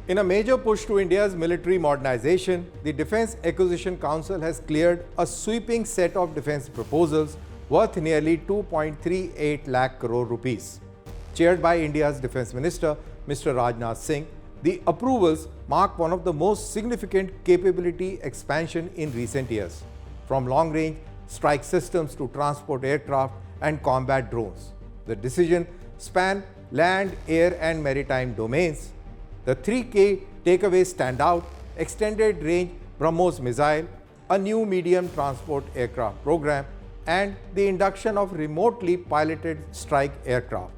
In a major push to India's military modernization, the Defence Acquisition Council has cleared a sweeping set of defence proposals worth nearly 2.38 lakh crore rupees. Chaired by India's Defence Minister, Mr. Rajnath Singh, the approvals mark one of the most significant capability expansion in recent years, from long-range strike systems to transport aircraft and combat drones. The decision span land, air and maritime domains. The three key takeaways stand out: extended range BrahMos missile, a new medium transport aircraft program, and the induction of remotely piloted strike aircraft.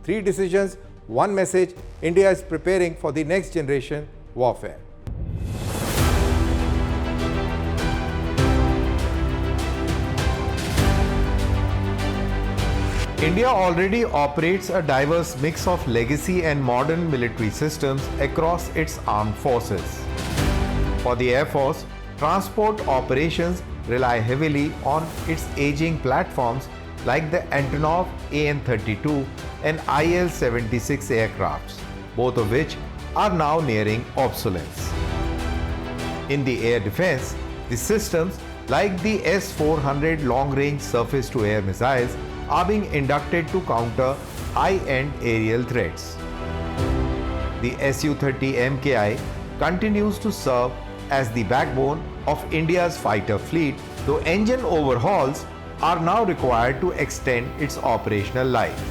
Three decisions, one message: India is preparing for the next generation warfare. India already operates a diverse mix of legacy and modern military systems across its armed forces. For the Air Force, transport operations rely heavily on its aging platforms like the Antonov AN-32 and IL-76 aircrafts, both of which are now nearing obsolescence. In the air defense, the systems like the S-400 long-range surface-to-air missiles are being inducted to counter high-end aerial threats. The Su-30 MKI continues to serve as the backbone of India's fighter fleet, though engine overhauls are now required to extend its operational life.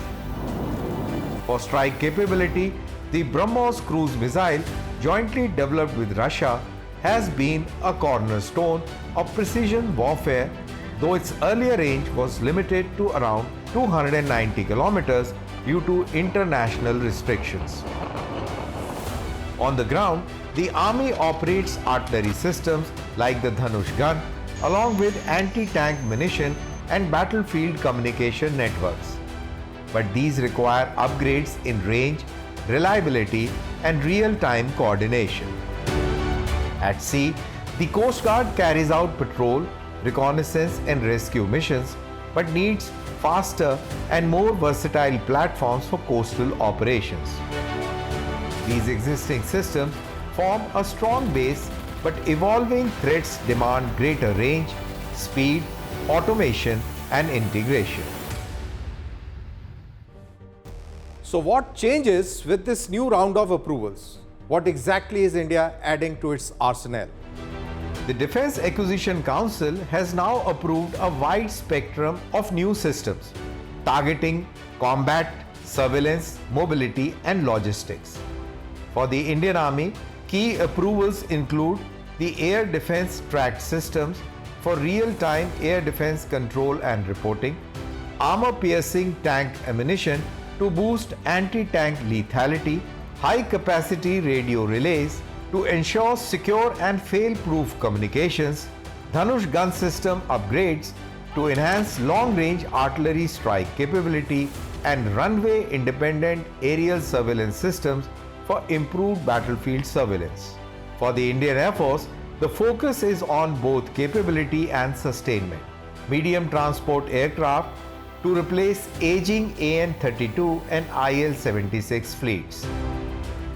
For strike capability, the BrahMos cruise missile, jointly developed with Russia, has been a cornerstone of precision warfare, though its earlier range was limited to around 290 kilometers due to international restrictions. On the ground, the Army operates artillery systems like the Dhanush gun, along with anti-tank munition and battlefield communication networks. But these require upgrades in range, reliability, and real-time coordination. At sea, the Coast Guard carries out patrol, reconnaissance and rescue missions, but needs faster and more versatile platforms for coastal operations. These existing systems form a strong base, but evolving threats demand greater range, speed, automation and integration. So what changes with this new round of approvals? What exactly is India adding to its arsenal? The Defence Acquisition Council has now approved a wide spectrum of new systems, targeting combat, surveillance, mobility and logistics. For the Indian Army, key approvals include the Air Defence Tracked Systems for real-time air defence control and reporting, armor-piercing tank ammunition to boost anti-tank lethality, high-capacity radio relays to ensure secure and fail-proof communications, Dhanush gun system upgrades to enhance long-range artillery strike capability, and runway-independent aerial surveillance systems for improved battlefield surveillance. For the Indian Air Force, the focus is on both capability and sustainment. Medium transport aircraft to replace aging AN-32 and IL-76 fleets.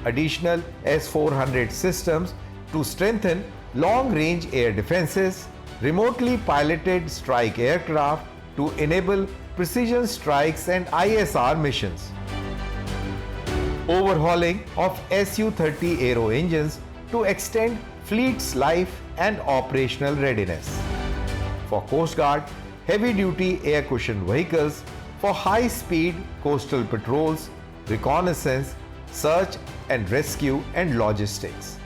Additional S-400 systems to strengthen long-range air defenses, remotely piloted strike aircraft to enable precision strikes and ISR missions, overhauling of Su-30 aero engines to extend fleet's life and operational readiness. For Coast Guard, heavy-duty air cushion vehicles for high-speed coastal patrols, reconnaissance, search and rescue and logistics.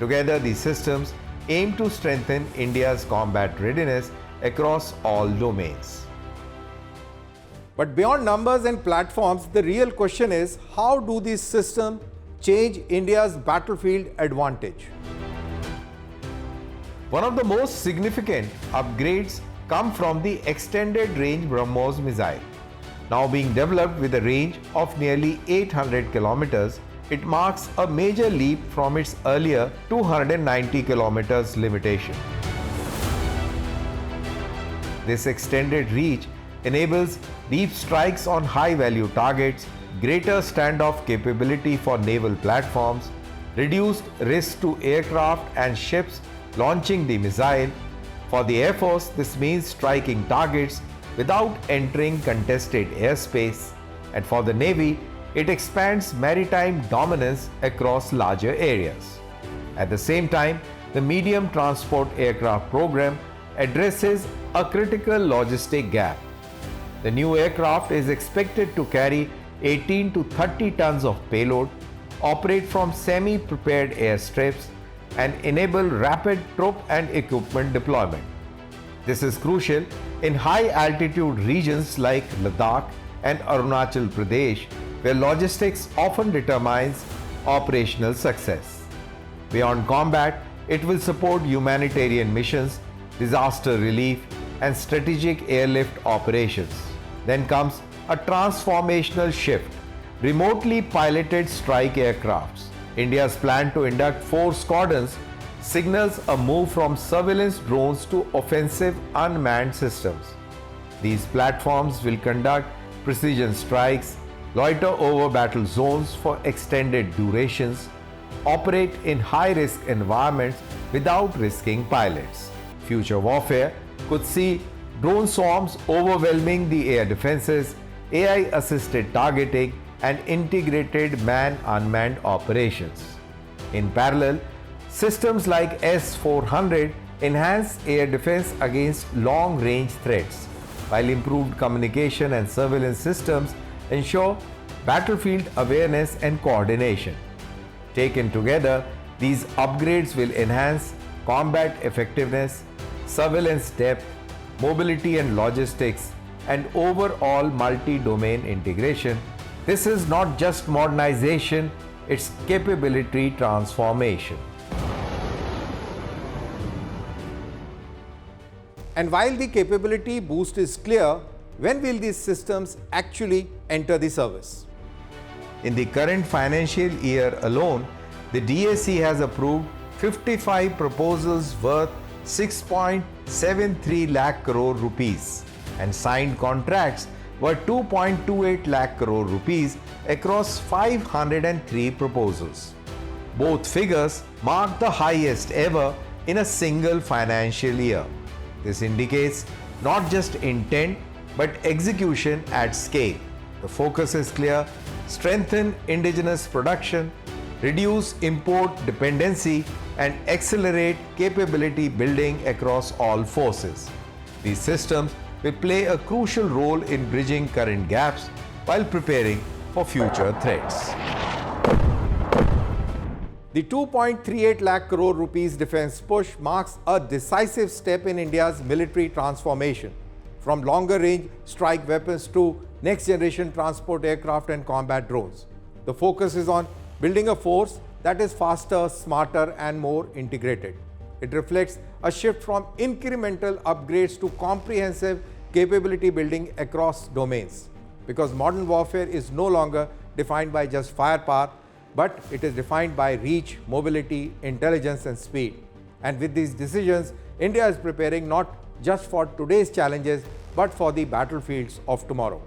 Together, these systems aim to strengthen India's combat readiness across all domains. But beyond numbers and platforms, the real question is, how do these systems change India's battlefield advantage? One of the most significant upgrades come from the extended range BrahMos missile. Now being developed with a range of nearly 800 kilometers, it marks a major leap from its earlier 290 kilometers limitation. This extended reach enables deep strikes on high-value targets, greater standoff capability for naval platforms, reduced risk to aircraft and ships launching the missile. For the Air Force, this means striking targets without entering contested airspace. And for the Navy, it expands maritime dominance across larger areas. At the same time, the Medium Transport Aircraft program addresses a critical logistic gap. The new aircraft is expected to carry 18 to 30 tons of payload, operate from semi-prepared airstrips, and enable rapid troop and equipment deployment. This is crucial in high-altitude regions like Ladakh and Arunachal Pradesh, where logistics often determines operational success. Beyond combat, it will support humanitarian missions, disaster relief, and strategic airlift operations. Then comes a transformational shift: remotely piloted strike aircrafts. India's plan to induct 4 squadrons signals a move from surveillance drones to offensive unmanned systems. These platforms will conduct precision strikes, loiter over battle zones for extended durations, operate in high-risk environments without risking pilots. Future warfare could see drone swarms overwhelming the air defenses, AI-assisted targeting, and integrated man-unmanned operations. In parallel, systems like S-400 enhance air defense against long-range threats, while improved communication and surveillance systems ensure battlefield awareness and coordination. Taken together, these upgrades will enhance combat effectiveness, surveillance depth, mobility and logistics, and overall multi-domain integration. This is not just modernization, it's capability transformation. And while the capability boost is clear, when will these systems actually enter the service? In the current financial year alone, the DAC has approved 55 proposals worth 6.73 lakh crore rupees and signed contracts worth 2.28 lakh crore rupees across 503 proposals. Both figures mark the highest ever in a single financial year. This indicates not just intent but execution at scale. The focus is clear: strengthen indigenous production, reduce import dependency, and accelerate capability building across all forces. These systems will play a crucial role in bridging current gaps while preparing for future threats. The 2.38 lakh crore rupees defense push marks a decisive step in India's military transformation, from longer-range strike weapons to next-generation transport aircraft and combat drones. The focus is on building a force that is faster, smarter, and more integrated. It reflects a shift from incremental upgrades to comprehensive capability building across domains, because modern warfare is no longer defined by just firepower, but it is defined by reach, mobility, intelligence, and speed. And with these decisions, India is preparing not just for today's challenges, but for the battlefields of tomorrow.